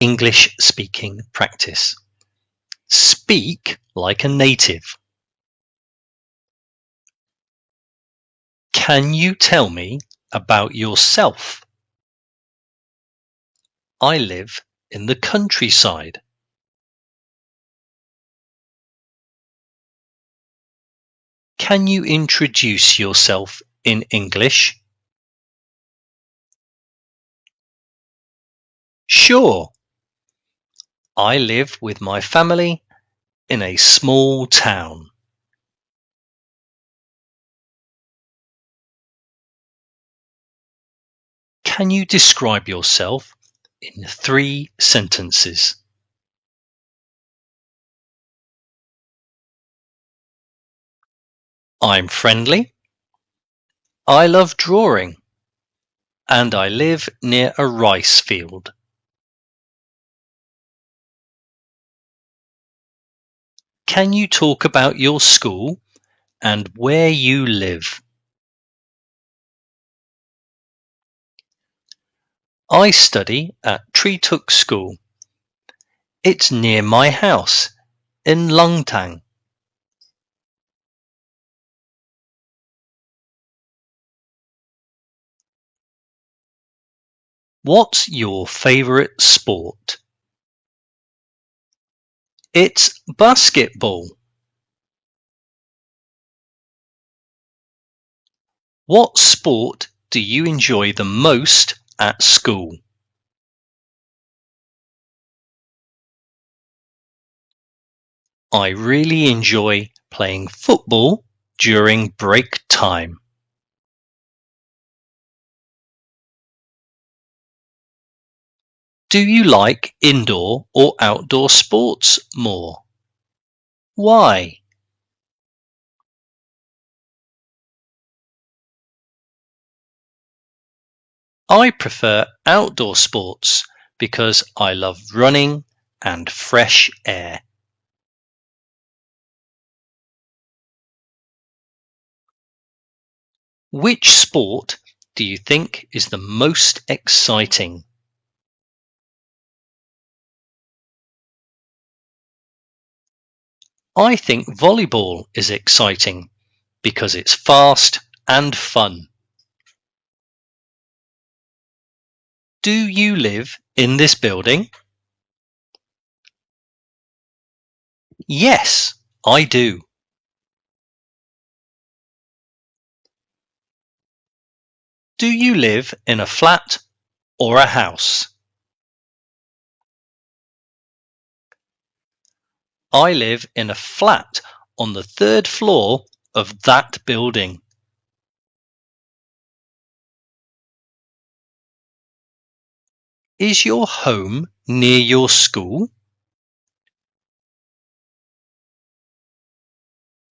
English speaking practice. Speak like a native. Can you tell me about yourself? I live in the countryside. Can you introduce yourself in English? Sure. I live with my family in a small town. Can you describe yourself in 3 sentences? I'm friendly. I love drawing. And I live near a rice field. Can you talk about your school and where you live? I study at Treetook School. It's near my house in Lungtang. What's your favorite sport? It's basketball. What sport do you enjoy the most at school? I really enjoy playing football during break time. Do you like indoor or outdoor sports more? Why? I prefer outdoor sports because I love running and fresh air. Which sport do you think is the most exciting? I think volleyball is exciting because it's fast and fun. Do you live in this building? Yes, I do. Do you live in a flat or a house? I live in a flat on the 3rd floor of that building. Is your home near your school?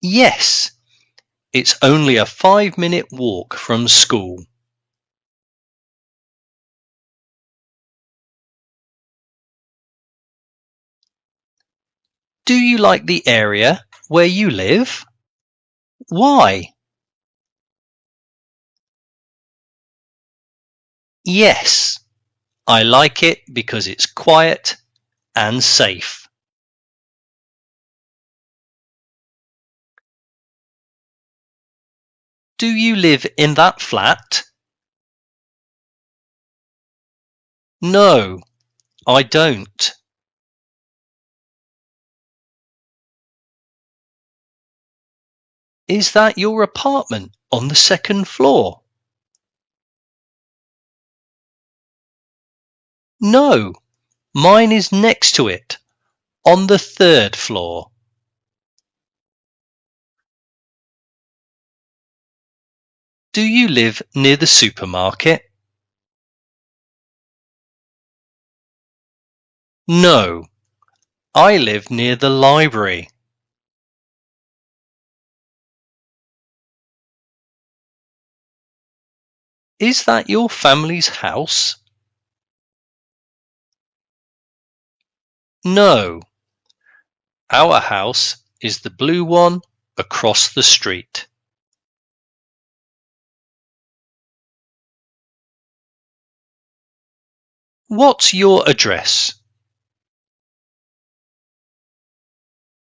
Yes, it's only a 5-minute walk from school. Do you like the area where you live? Why? Yes, I like it because it's quiet and safe. Do you live in that flat? No, I don't. Is that your apartment on the 2nd floor? No, mine is next to it, on the 3rd floor. Do you live near the supermarket? No, I live near the library. Is that your family's house? No, our house is the blue one across the street. What's your address?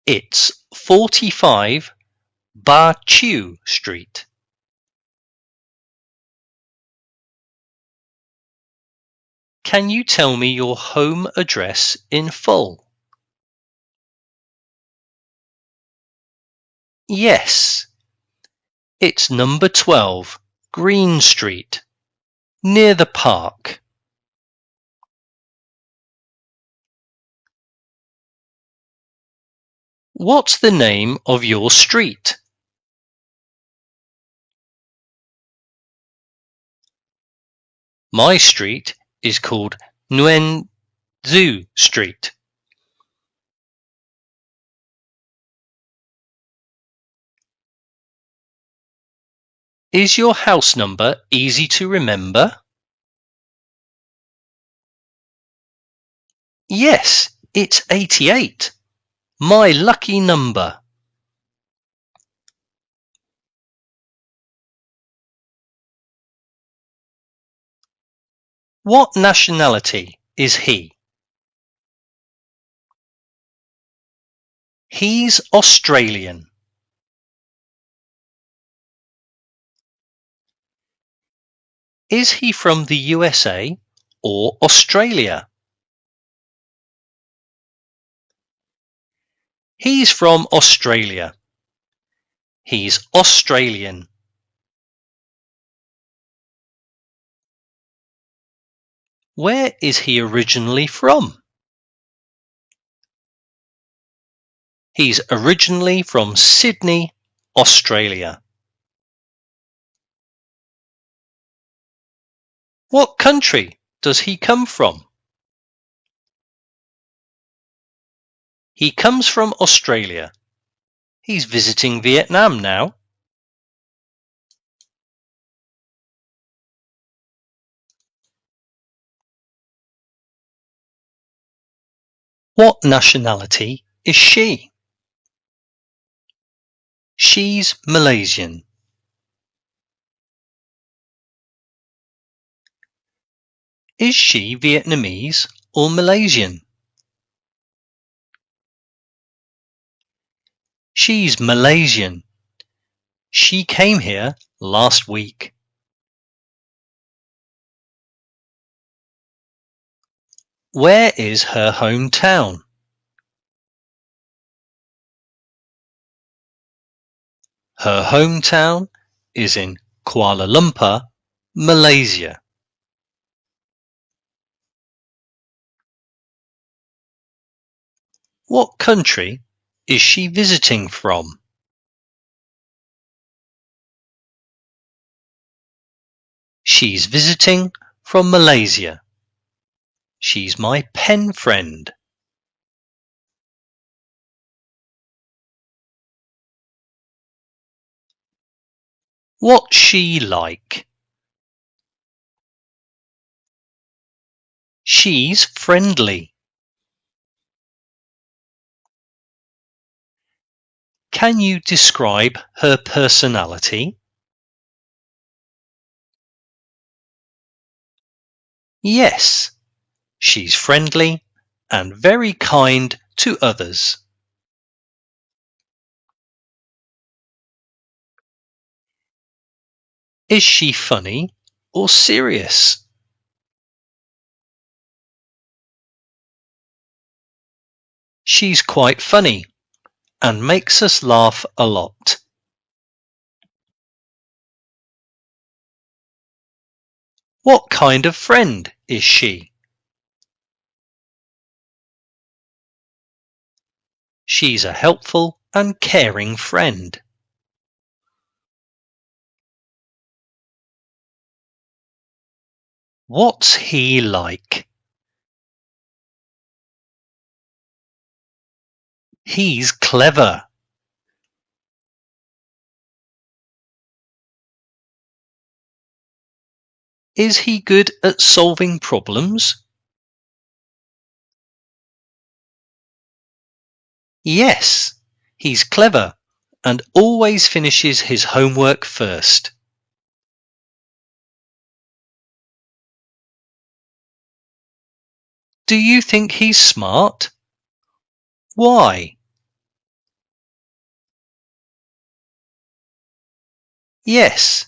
It's 45 Ba Chiu Street. Can you tell me your home address in full? Yes. It's number 12 Green Street, near the park. What's the name of your street? My street is called Nguyen Zu Street. Is your house number easy to remember? Yes, it's 88. My lucky number. What nationality is he? He's Australian. Is he from the USA or Australia? He's from Australia. He's Australian. Where is he originally from? He's originally from Sydney, Australia. What country does he come from? He comes from Australia. He's visiting Vietnam now. What nationality is she? She's Malaysian. Is she Vietnamese or Malaysian? She's Malaysian. She came here last week. Where is her hometown? Her hometown is in Kuala Lumpur, Malaysia. What country is she visiting from? She's visiting from Malaysia. She's my pen friend. What's she like? She's friendly. Can you describe her personality? Yes, she's friendly and very kind to others. Is she funny or serious? She's quite funny and makes us laugh a lot. What kind of friend is she? She's a helpful and caring friend. What's he like? He's clever. Is he good at solving problems? Yes, he's clever and always finishes his homework first. Do you think he's smart? Why? Yes,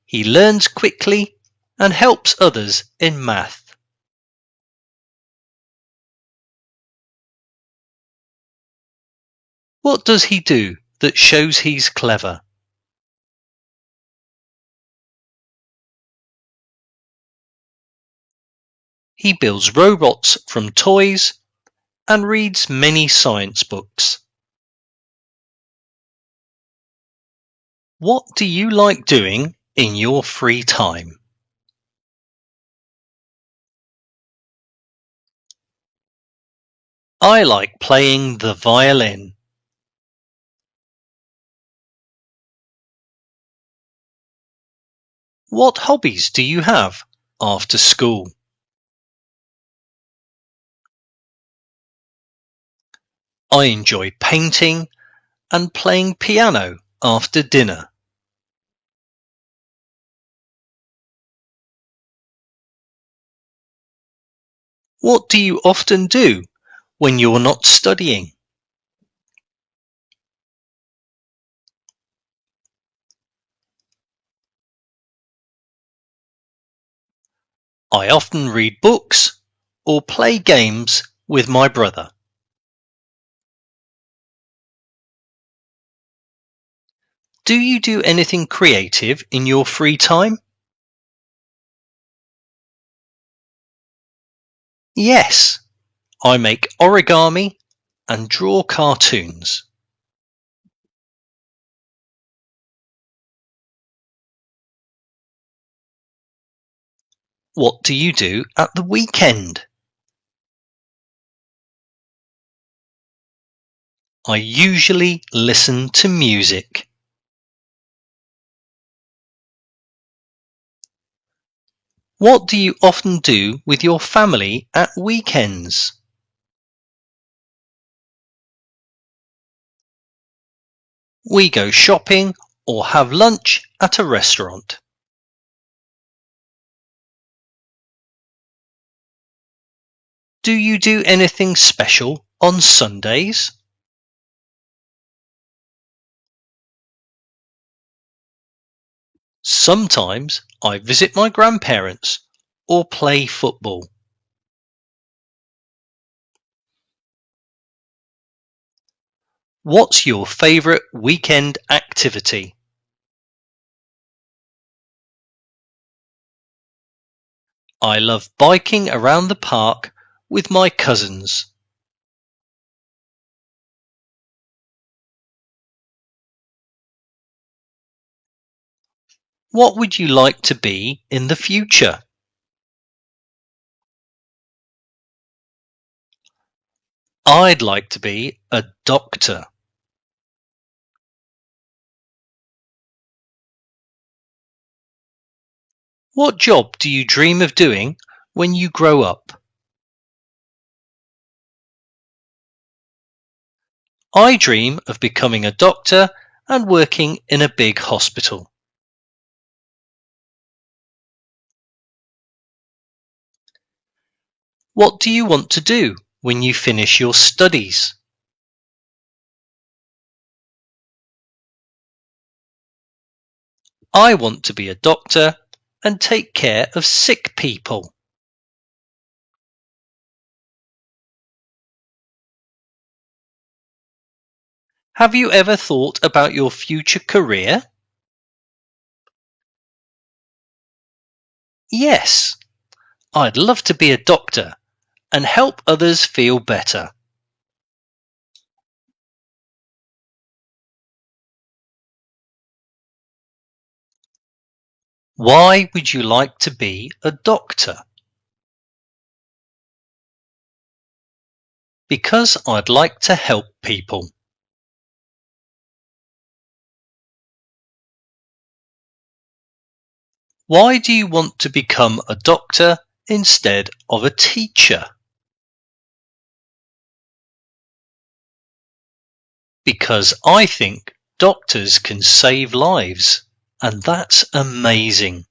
he learns quickly and helps others in math. What does he do that shows he's clever? He builds robots from toys and reads many science books. What do you like doing in your free time? I like playing the violin. What hobbies do you have after school? I enjoy painting and playing piano after dinner. What do you often do when you're not studying? I often read books or play games with my brother. Do you do anything creative in your free time? Yes, I make origami and draw cartoons. What do you do at the weekend? I usually listen to music. What do you often do with your family at weekends? We go shopping or have lunch at a restaurant. Do you do anything special on Sundays? Sometimes I visit my grandparents or play football. What's your favourite weekend activity? I love biking around the park with my cousins. What would you like to be in the future? I'd like to be a doctor. What job do you dream of doing when you grow up? I dream of becoming a doctor and working in a big hospital. What do you want to do when you finish your studies? I want to be a doctor and take care of sick people. Have you ever thought about your future career? Yes, I'd love to be a doctor and help others feel better. Why would you like to be a doctor? Because I'd like to help people. Why do you want to become a doctor instead of a teacher? Because I think doctors can save lives, and that's amazing.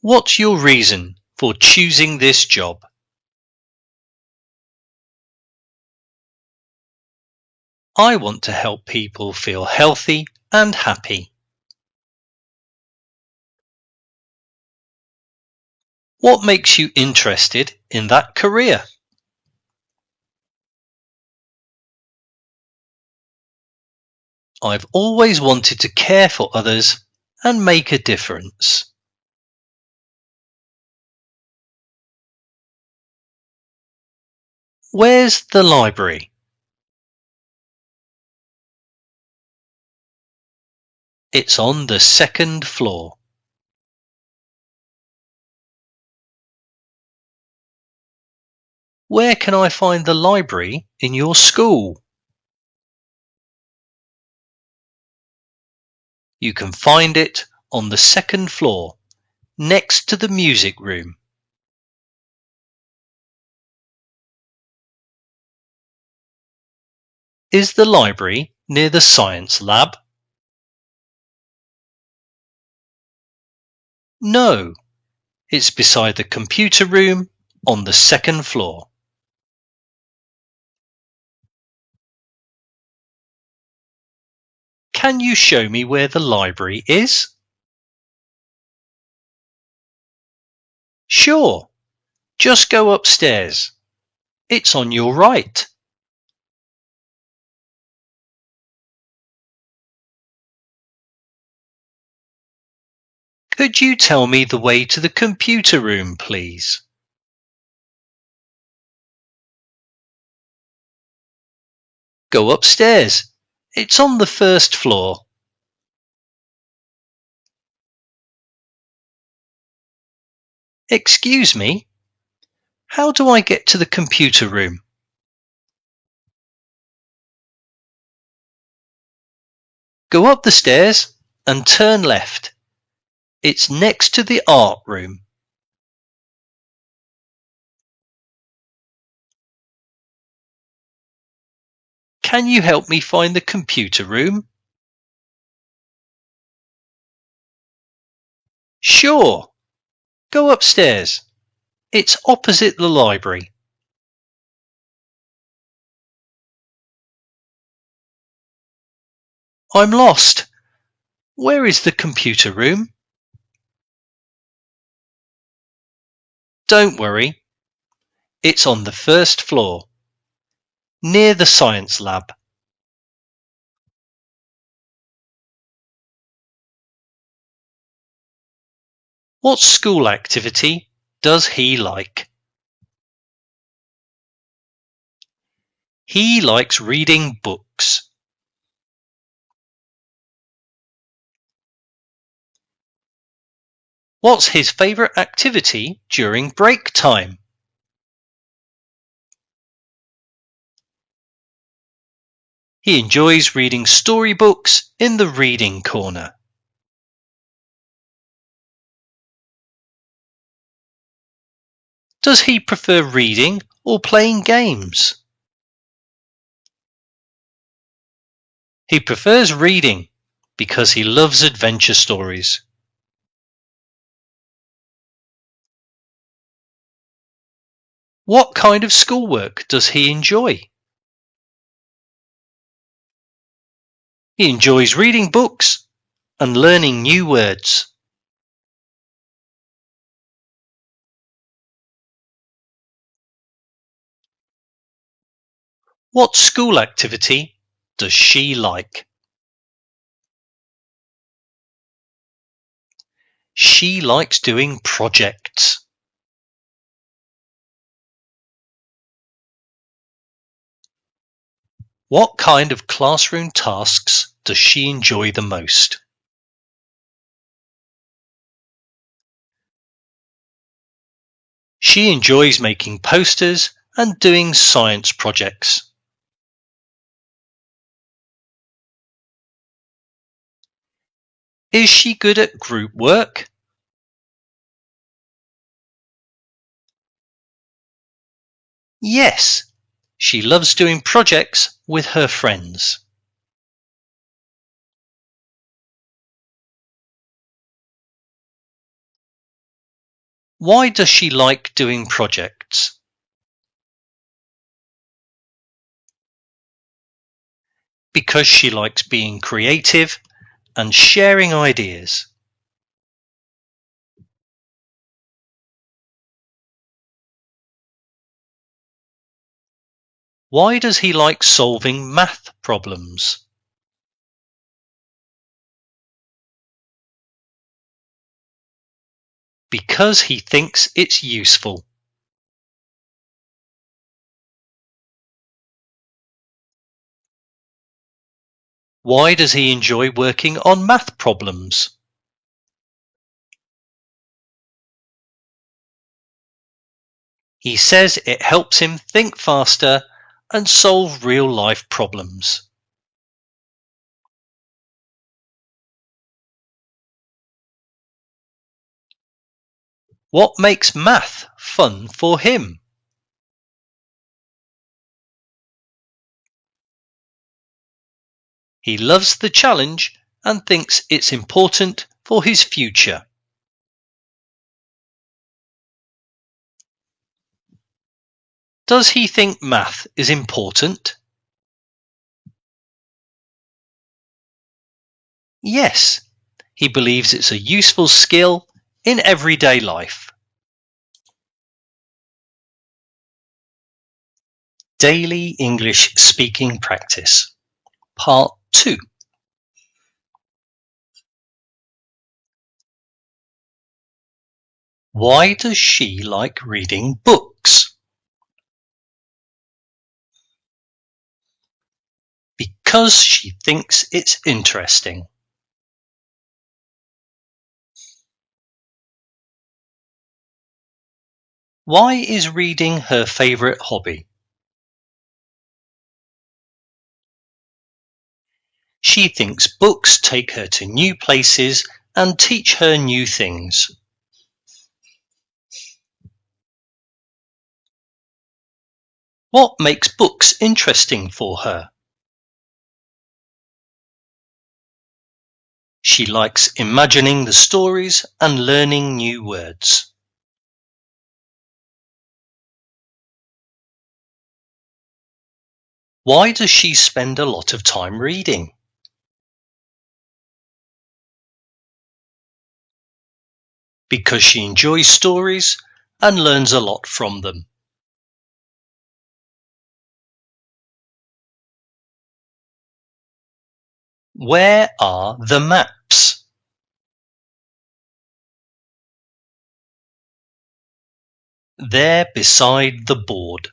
What's your reason for choosing this job? I want to help people feel healthy and happy. What makes you interested in that career? I've always wanted to care for others and make a difference. Where's the library? It's on the second floor. Where can I find the library in your school? You can find it on the second floor, next to the music room. Is the library near the science lab? No, it's beside the computer room on the second floor. Can you show me where the library is? Sure, just go upstairs. It's on your right. Could you tell me the way to the computer room, please? Go upstairs. It's on the first floor. Excuse me, how do I get to the computer room? Go up the stairs and turn left. It's next to the art room. Can you help me find the computer room? Sure. Go upstairs. It's opposite the library. I'm lost. Where is the computer room? Don't worry. It's on the first floor, near the science lab. What school activity does he like? He likes reading books. What's his favourite activity during break time? He enjoys reading storybooks in the reading corner. Does he prefer reading or playing games? He prefers reading because he loves adventure stories. What kind of schoolwork does he enjoy? He enjoys reading books and learning new words. What school activity does she like? She likes doing projects. What kind of classroom tasks does she enjoy the most? She enjoys making posters and doing science projects. Is she good at group work? Yes, she loves doing projects with her friends. Why does she like doing projects? because she likes being creative and sharing ideas. Why does he like solving math problems? Because he thinks it's useful. Why does he enjoy working on math problems? He says it helps him think faster and solve real-life problems. What makes math fun for him? He loves the challenge and thinks it's important for his future. Does he think math is important? Yes, he believes it's a useful skill in everyday life. Daily English Speaking Practice, Part 2. Why does she like reading books? Because she thinks it's interesting. Why is reading her favourite hobby? She thinks books take her to new places and teach her new things. What makes books interesting for her? She likes imagining the stories and learning new words. Why does she spend a lot of time reading? Because she enjoys stories and learns a lot from them. Where are the maps? They're beside the board.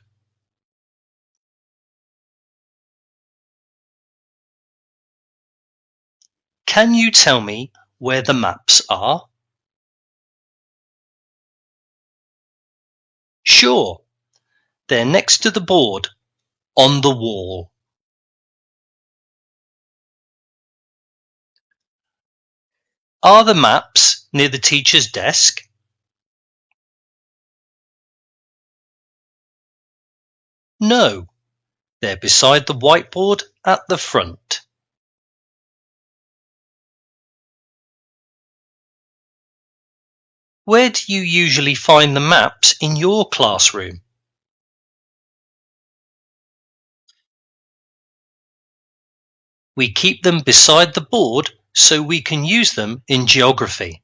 Can you tell me where the maps are? Sure, they're next to the board, on the wall. Are the maps near the teacher's desk? No, they're beside the whiteboard at the front. Where do you usually find the maps in your classroom? We keep them beside the board so we can use them in geography.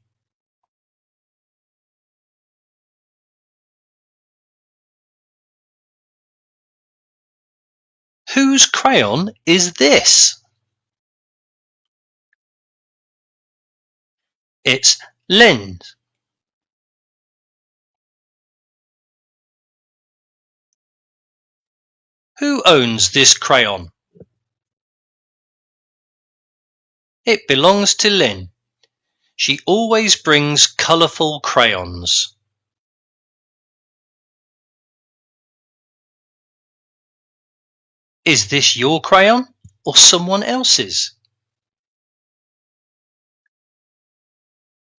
Whose crayon is this? It's Lynn's. Who owns this crayon? It belongs to Lynn. She always brings colourful crayons. Is this your crayon or someone else's?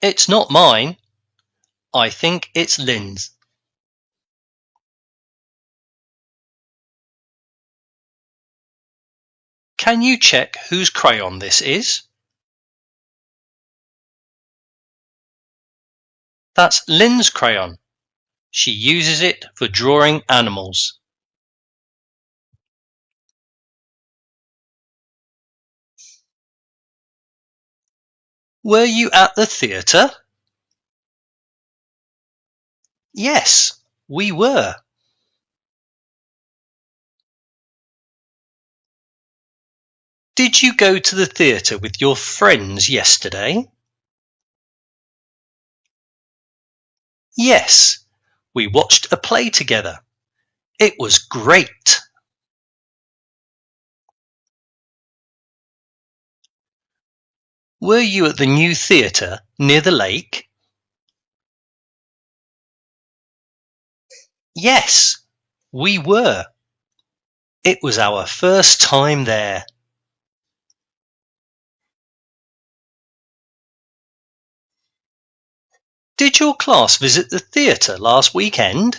It's not mine. I think it's Lynn's. Can you check whose crayon this is? That's Lynn's crayon. She uses it for drawing animals. Were you at the theatre? Yes, we were. Did you go to the theatre with your friends yesterday? Yes, we watched a play together. It was great. Were you at the new theatre near the lake? Yes, we were. It was our first time there. Did your class visit the theatre last weekend?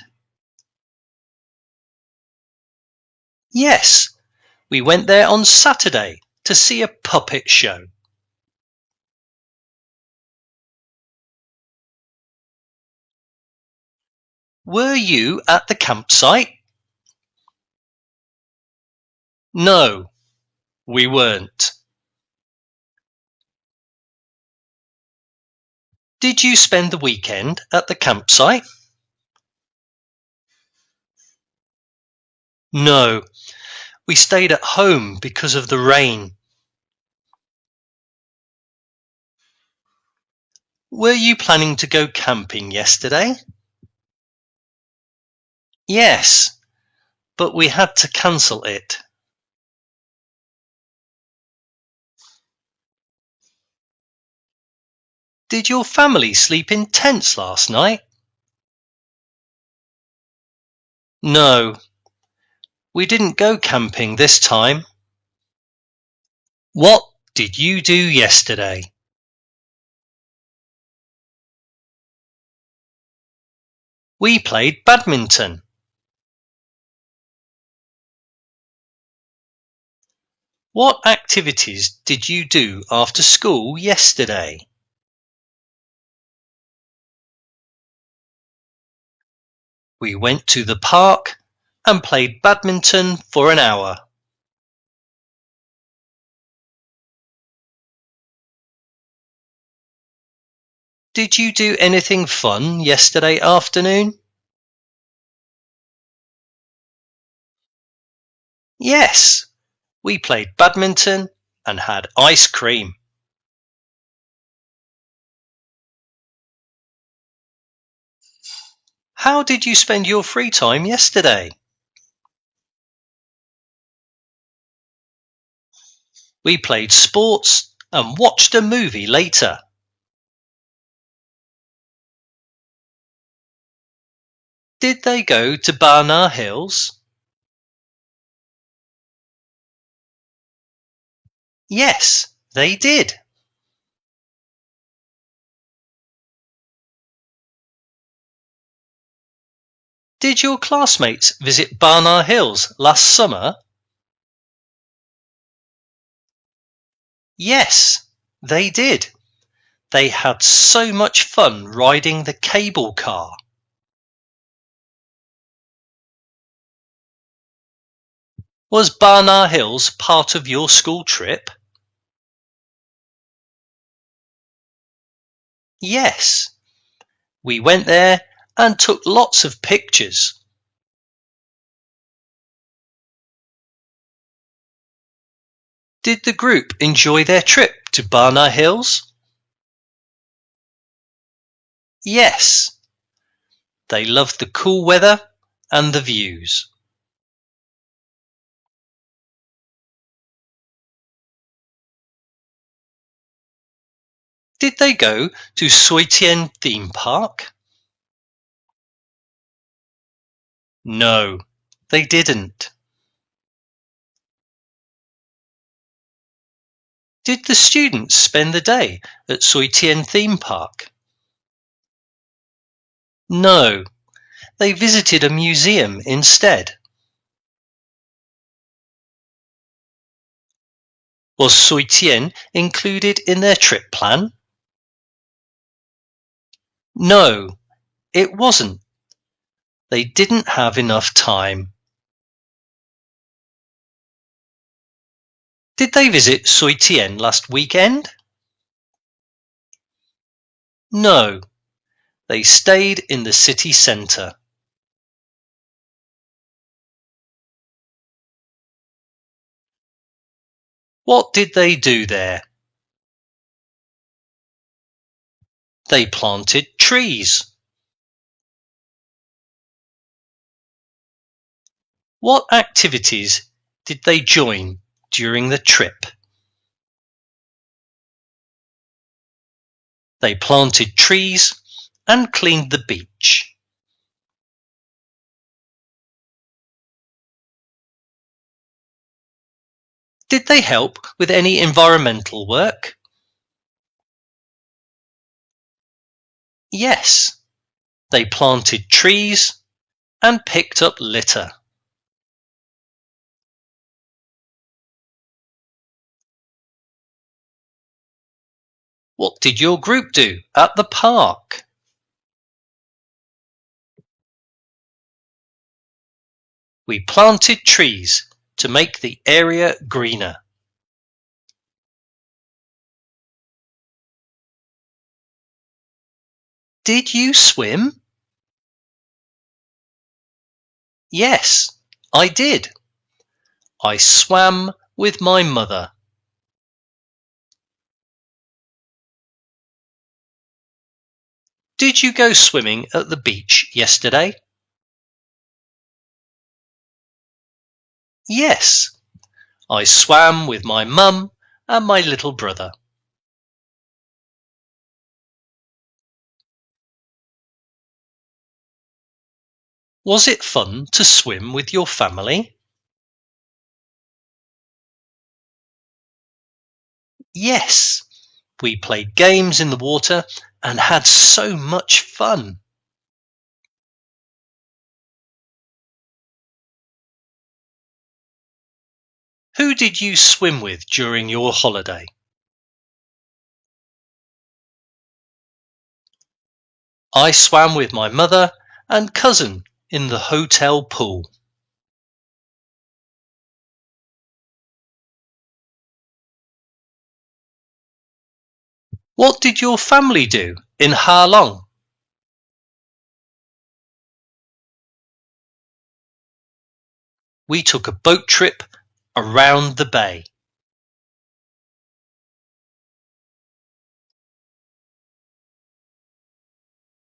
Yes, we went there on Saturday to see a puppet show. Were you at the campsite? No, we weren't. Did you spend the weekend at the campsite? No, we stayed at home because of the rain. Were you planning to go camping yesterday? Yes, but we had to cancel it. Did your family sleep in tents last night? No, we didn't go camping this time. What did you do yesterday? We played badminton. What activities did you do after school yesterday? We went to the park and played badminton for an hour. Did you do anything fun yesterday afternoon? Yes, we played badminton and had ice cream. How did you spend your free time yesterday? We played sports and watched a movie later. Did they go to Barnard Hills? Yes, they did. Did your classmates visit Barnard Hills last summer? Yes, they did. They had so much fun riding the cable car. Was Barnard Hills part of your school trip? Yes, we went there and took lots of pictures. Did the group enjoy their trip to Barnard Hills? Yes, they loved the cool weather and the views. Did they go to Soitien theme park? No, they didn't. Did the students spend the day at Soitien theme park? No, they visited a museum instead. Was Soitien included in their trip plan? No, it wasn't. They didn't have enough time. Did they visit Soitien last weekend? No, they stayed in the city centre. What did they do there? They planted trees. What activities did they join during the trip? They planted trees and cleaned the beach. Did they help with any environmental work? Yes, they planted trees and picked up litter. What did your group do at the park? We planted trees to make the area greener. Did you swim? Yes, I did. I swam with my mother. Did you go swimming at the beach yesterday? Yes, I swam with my mum and my little brother. Was it fun to swim with your family? Yes, we played games in the water and had so much fun. Who did you swim with during your holiday? I swam with my mother and cousin in the hotel pool. What did your family do in Ha Long? We took a boat trip around the bay.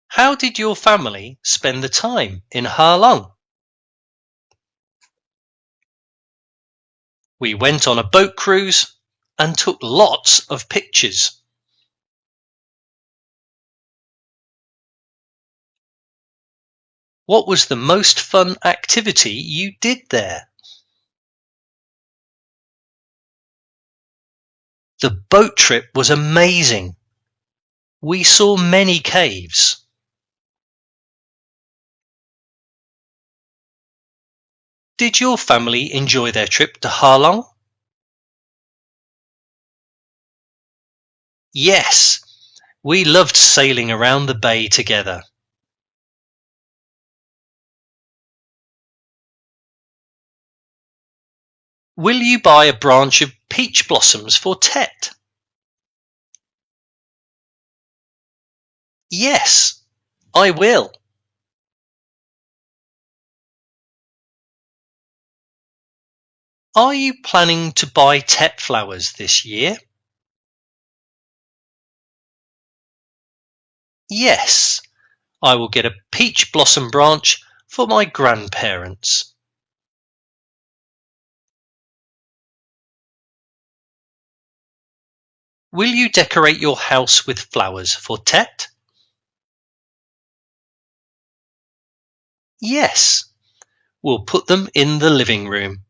How did your family spend the time in Ha Long? We went on a boat cruise and took lots of pictures. What was the most fun activity you did there? The boat trip was amazing. We saw many caves. Did your family enjoy their trip to Ha Long? Yes, we loved sailing around the bay together. Will you buy a branch of peach blossoms for Tet? Yes, I will. Are you planning to buy Tet flowers this year? Yes, I will get a peach blossom branch for my grandparents. Will you decorate your house with flowers for Tet? Yes, we'll put them in the living room.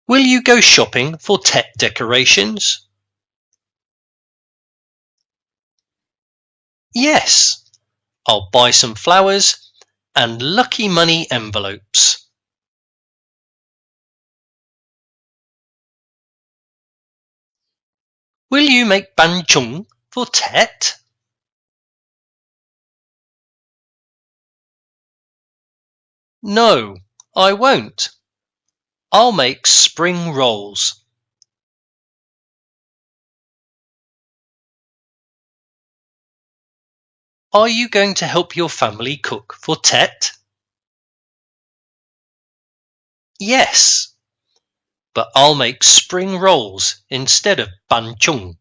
Will you go shopping for Tet decorations? Yes, I'll buy some flowers and lucky money envelopes. Will you make ban chung for Tet? No, I won't. I'll make spring rolls. Are you going to help your family cook for Tet? Yes, but I'll make spring rolls instead of banchong.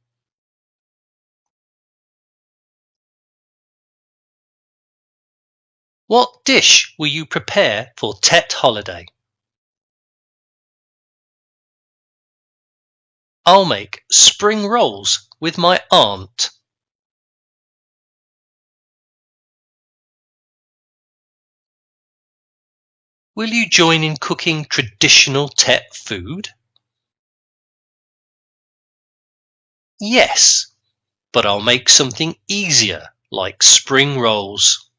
What dish will you prepare for Tet holiday? I'll make spring rolls with my aunt. Will you join in cooking traditional Tet food? Yes, but I'll make something easier like spring rolls.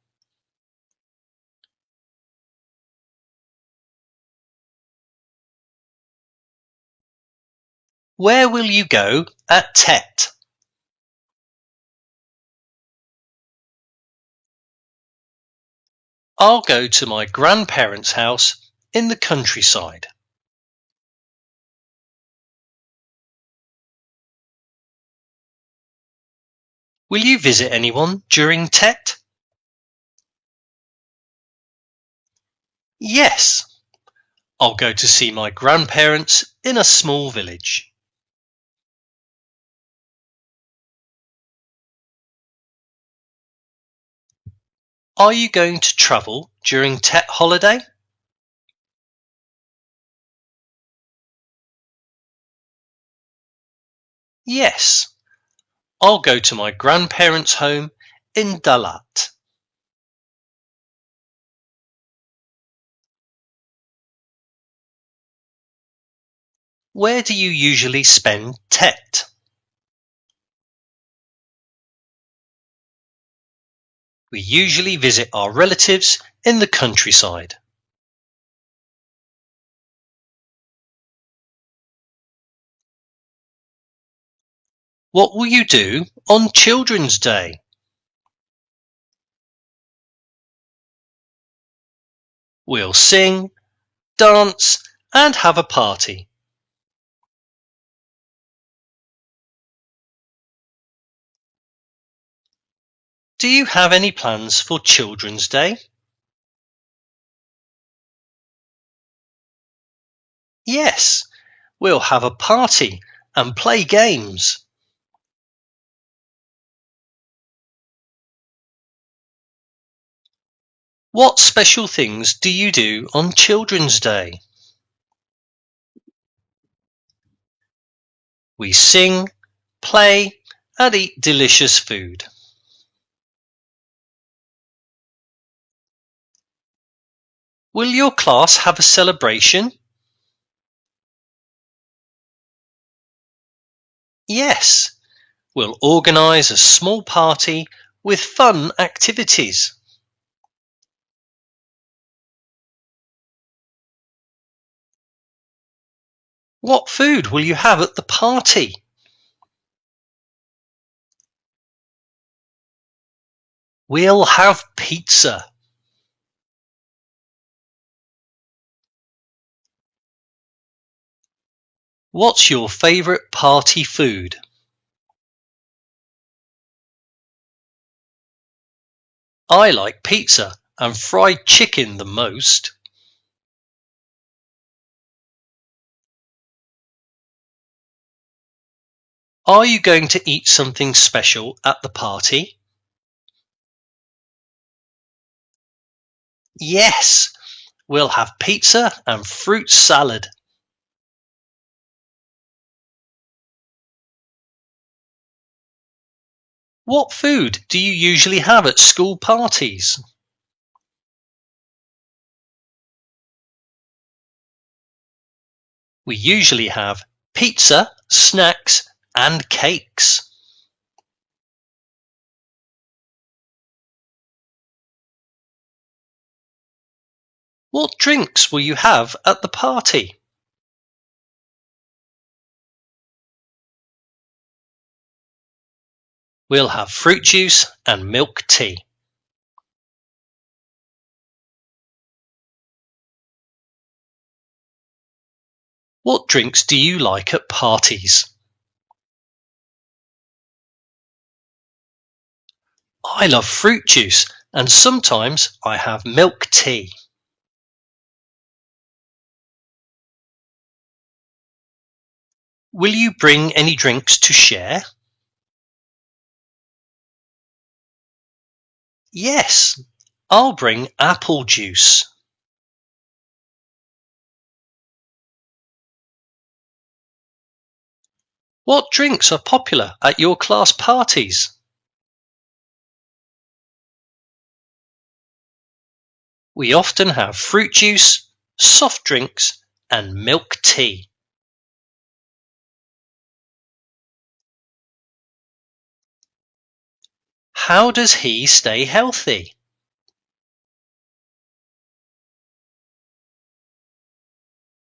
Where will you go at Tet? I'll go to my grandparents' house in the countryside. Will you visit anyone during Tet? Yes, I'll go to see my grandparents in a small village. Are you going to travel during Tet holiday? Yes, I'll go to my grandparents' home in Dalat. Where do you usually spend Tet? We usually visit our relatives in the countryside. What will you do on Children's Day? We'll sing, dance, and have a party. Do you have any plans for Children's Day? Yes, we'll have a party and play games. What special things do you do on Children's Day? We sing, play, and eat delicious food. Will your class have a celebration? Yes, we'll organise a small party with fun activities. What food will you have at the party? We'll have pizza. What's your favourite party food? I like pizza and fried chicken the most. Are you going to eat something special at the party? Yes, we'll have pizza and fruit salad. What food do you usually have at school parties? We usually have pizza, snacks, and cakes. What drinks will you have at the party? We'll have fruit juice and milk tea. What drinks do you like at parties? I love fruit juice and sometimes I have milk tea. Will you bring any drinks to share? Yes, I'll bring apple juice. What drinks are popular at your class parties? We often have fruit juice, soft drinks, and milk tea. How does he stay healthy?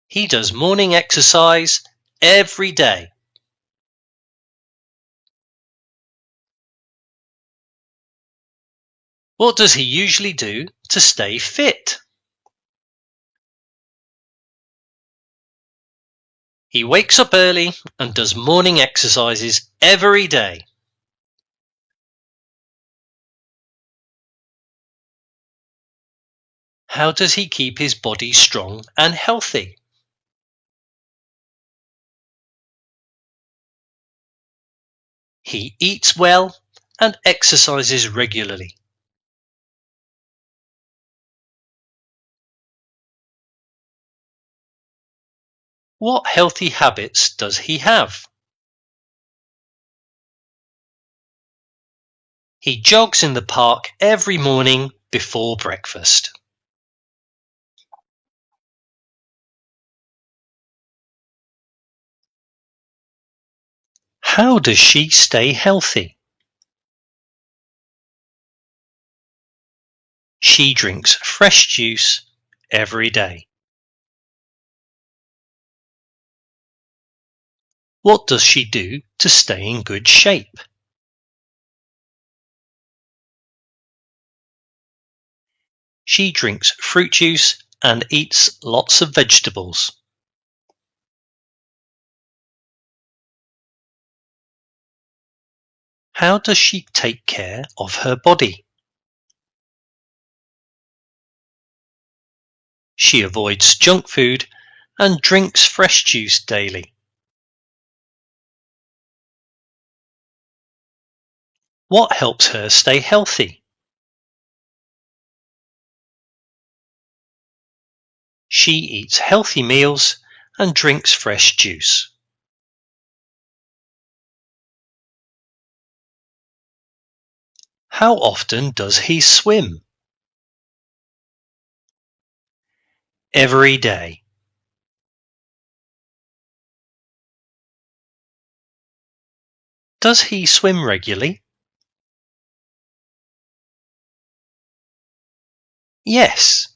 He does morning exercise every day. What does he usually do to stay fit? He wakes up early and does morning exercises every day. How does he keep his body strong and healthy? He eats well and exercises regularly. What healthy habits does he have? He jogs in the park every morning before breakfast. How does she stay healthy? She drinks fresh juice every day. What does she do to stay in good shape? She drinks fruit juice and eats lots of vegetables. How does she take care of her body? She avoids junk food and drinks fresh juice daily. What helps her stay healthy? She eats healthy meals and drinks fresh juice. How often does he swim? Every day. Does he swim regularly? Yes,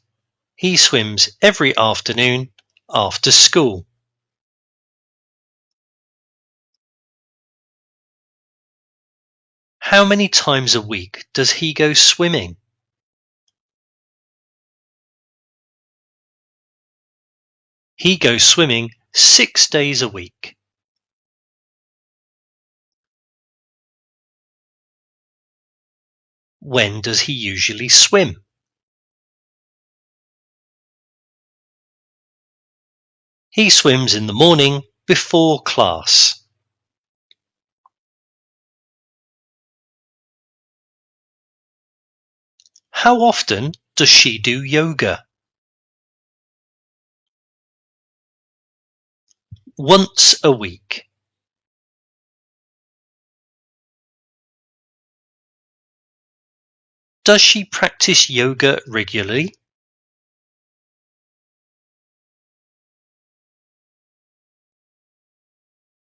he swims every afternoon after school. How many times a week does he go swimming? He goes swimming 6 days a week. When does he usually swim? He swims in the morning before class. How often does she do yoga? Once a week. Does she practice yoga regularly?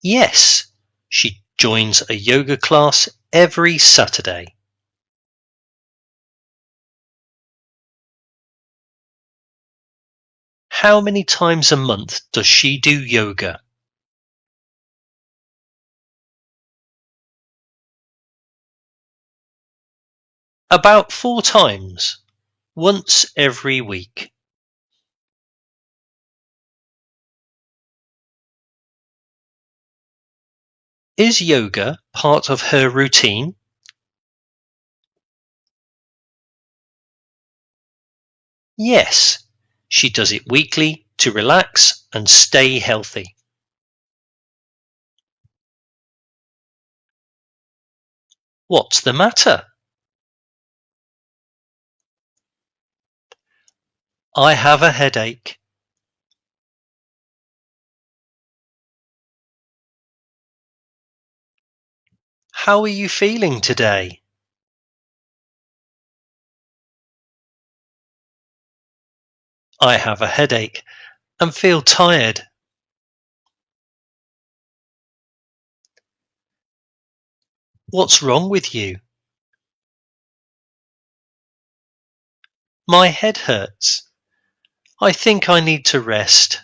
Yes, she joins a yoga class every Saturday. How many times a month does she do yoga? About 4 times, once every week. Is yoga part of her routine? Yes, she does it weekly to relax and stay healthy. What's the matter? I have a headache. How are you feeling today? I have a headache and feel tired. What's wrong with you? My head hurts. I think I need to rest.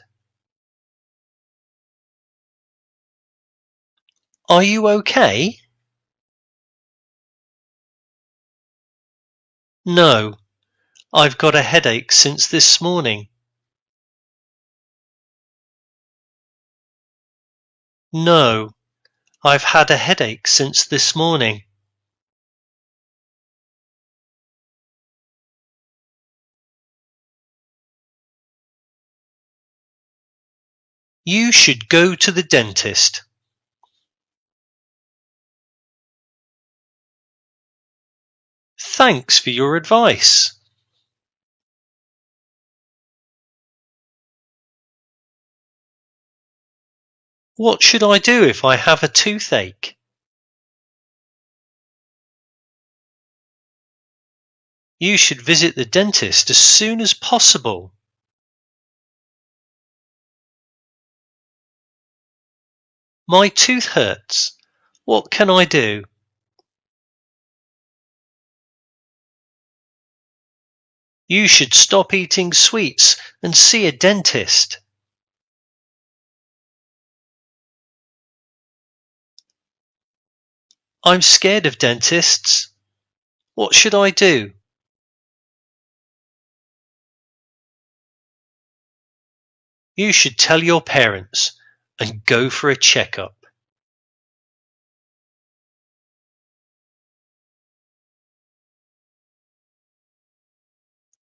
Are you okay? No, I've got a headache since this morning. No, I've had a headache since this morning. You should go to the dentist. Thanks for your advice. What should I do if I have a toothache? You should visit the dentist as soon as possible. My tooth hurts. What can I do? You should stop eating sweets and see a dentist. I'm scared of dentists. What should I do? You should tell your parents and go for a checkup.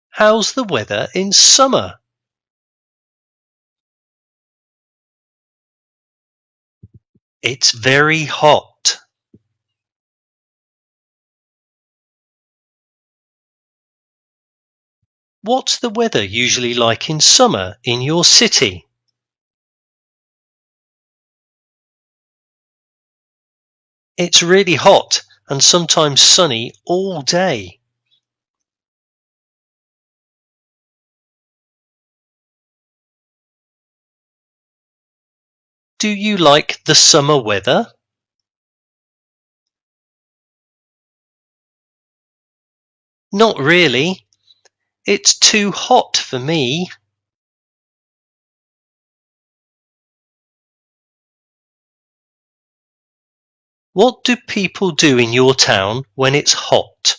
How's the weather in summer? It's very hot. What's the weather usually like in summer in your city? It's really hot and sometimes sunny all day. Do you like the summer weather? Not really. It's too hot for me. What do people do in your town when it's hot?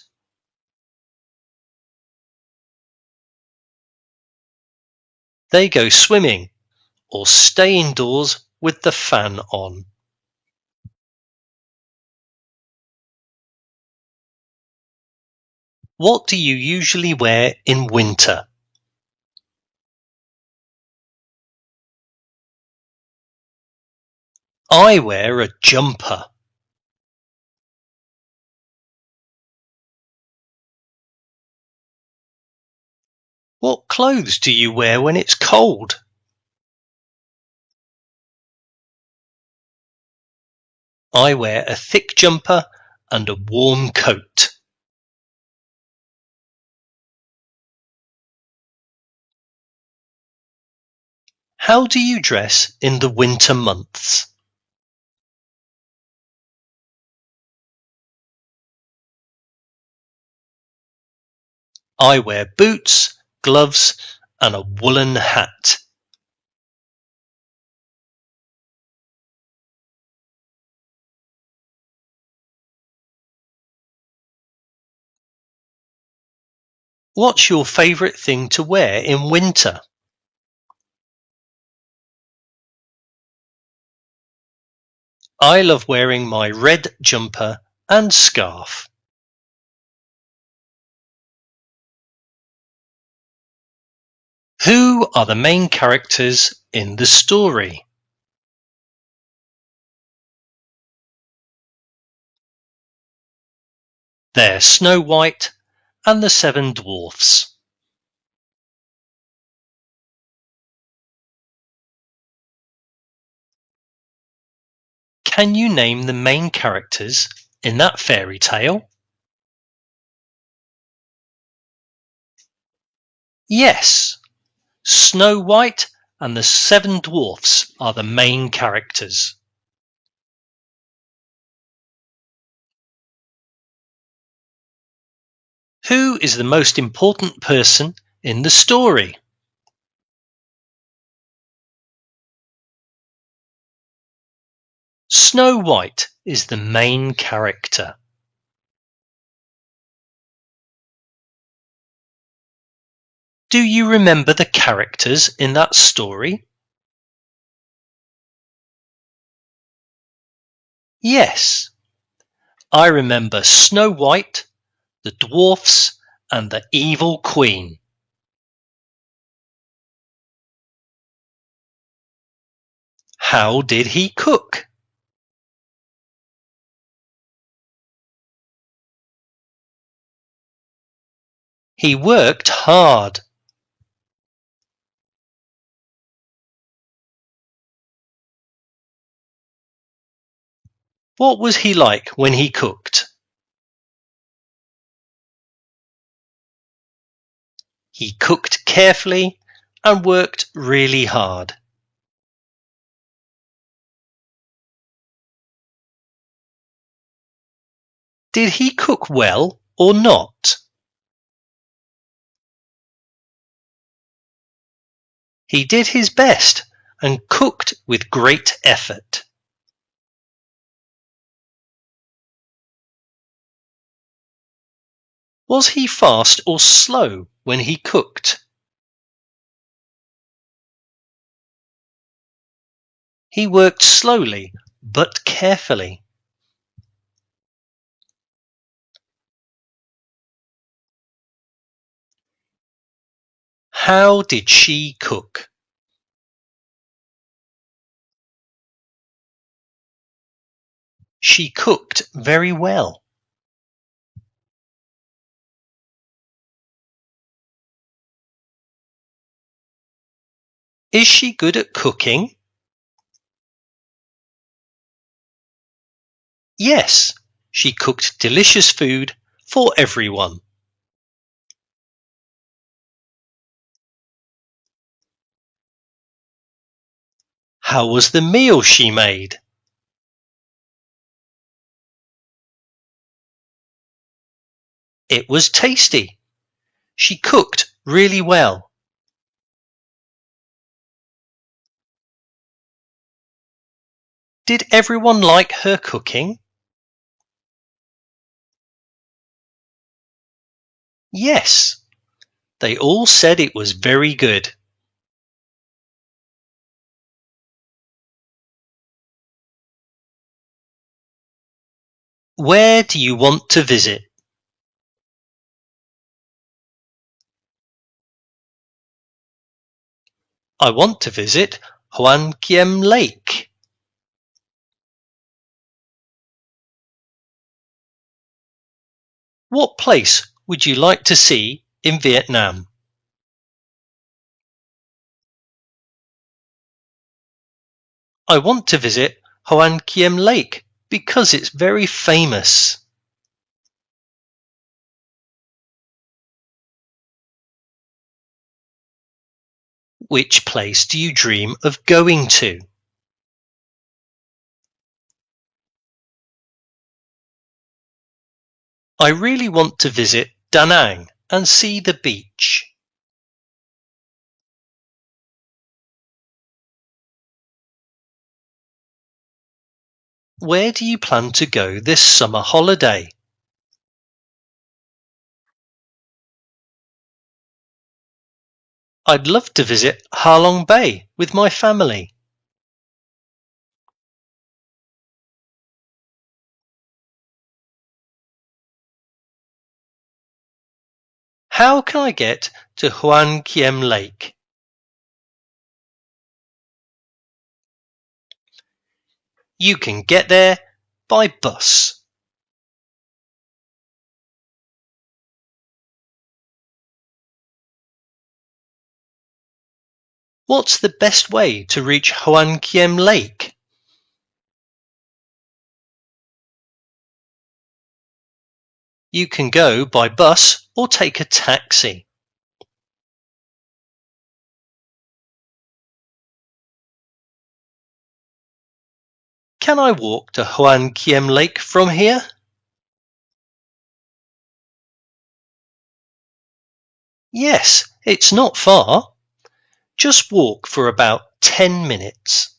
They go swimming or stay indoors with the fan on. What do you usually wear in winter? I wear a jumper. What clothes do you wear when it's cold? I wear a thick jumper and a warm coat. How do you dress in the winter months? I wear boots, gloves, and a woolen hat. What's your favourite thing to wear in winter? I love wearing my red jumper and scarf. Who are the main characters in the story? They're Snow White and the Seven Dwarfs. Can you name the main characters in that fairy tale? Yes, Snow White and the Seven Dwarfs are the main characters. Who is the most important person in the story? Snow White is the main character. Do you remember the characters in that story? Yes, I remember Snow White, the dwarfs, and the evil queen. How did he cook? He worked hard. What was he like when he cooked? He cooked carefully and worked really hard. Did he cook well or not? He did his best and cooked with great effort. Was he fast or slow when he cooked? He worked slowly but carefully. How did she cook? She cooked very well. Is she good at cooking? Yes, she cooked delicious food for everyone. How was the meal she made? It was tasty. She cooked really well. Did everyone like her cooking? Yes, they all said it was very good. Where do you want to visit? I want to visit Hoan Kiem Lake. What place would you like to see in Vietnam? I want to visit Hoan Kiem Lake because it's very famous. Which place do you dream of going to? I really want to visit Da Nang and see the beach. Where do you plan to go this summer holiday? I'd love to visit Ha Long Bay with my family. How can I get to Hoan Kiem Lake? You can get there by bus. What's the best way to reach Hoan Kiem Lake? You can go by bus or take a taxi. Can I walk to Hoan Kiem Lake from here? Yes, it's not far. Just walk for about 10 minutes.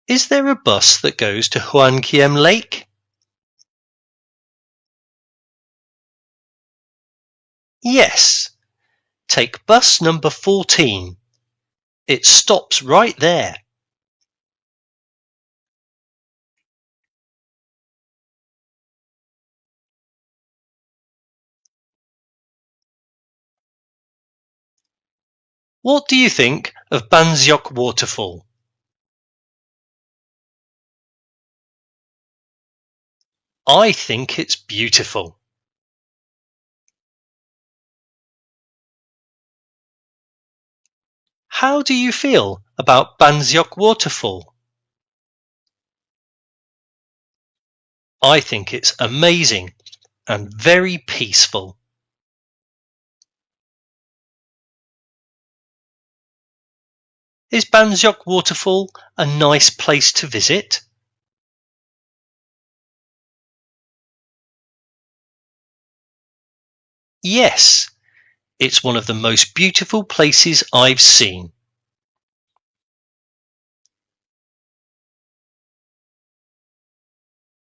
Is there a bus that goes to Hoan Kiem Lake? Yes. Take bus number 14. It stops right there. What do you think of Bansiok Waterfall? I think it's beautiful. How do you feel about Bansiok Waterfall? I think it's amazing and very peaceful. Is Bansiok Waterfall a nice place to visit? Yes, it's one of the most beautiful places I've seen.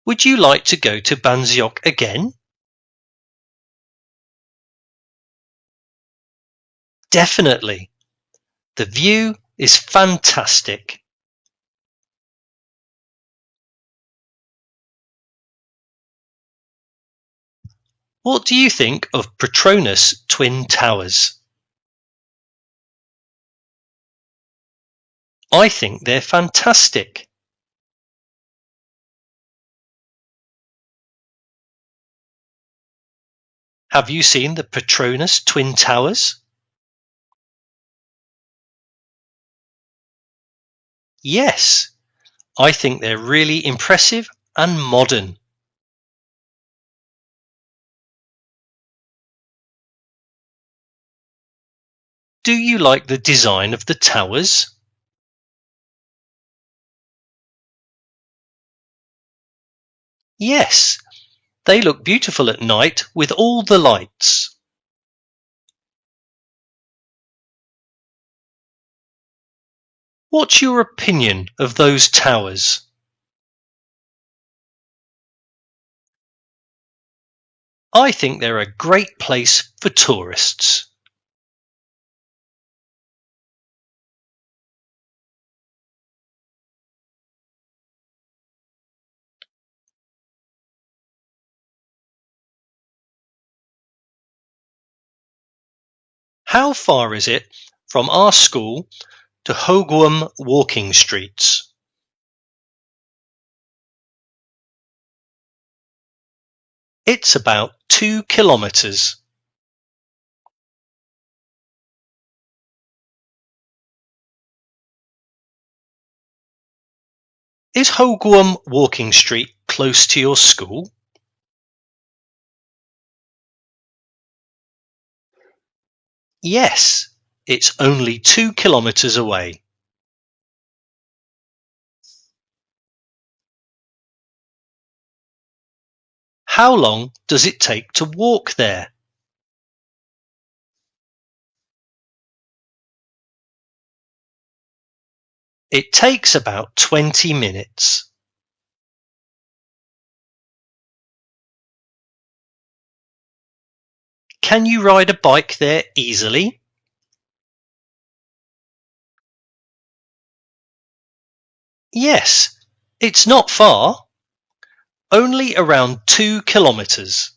Would you like to go to Bansiok again? Definitely. The view is fantastic. What do you think of Petronas Twin Towers? I think they're fantastic. Have you seen the Petronas Twin Towers? Yes, I think they're really impressive and modern. Do you like the design of the towers? Yes, they look beautiful at night with all the lights. What's your opinion of those towers? I think they're a great place for tourists. How far is it from our school to Hogwarm walking streets? It's about 2 kilometers. Is Hogwarm walking street close to your school? Yes, it's only 2 kilometers away. How long does it take to walk there? It takes about 20 minutes. Can you ride a bike there easily? Yes, it's not far. Only around 2 kilometers.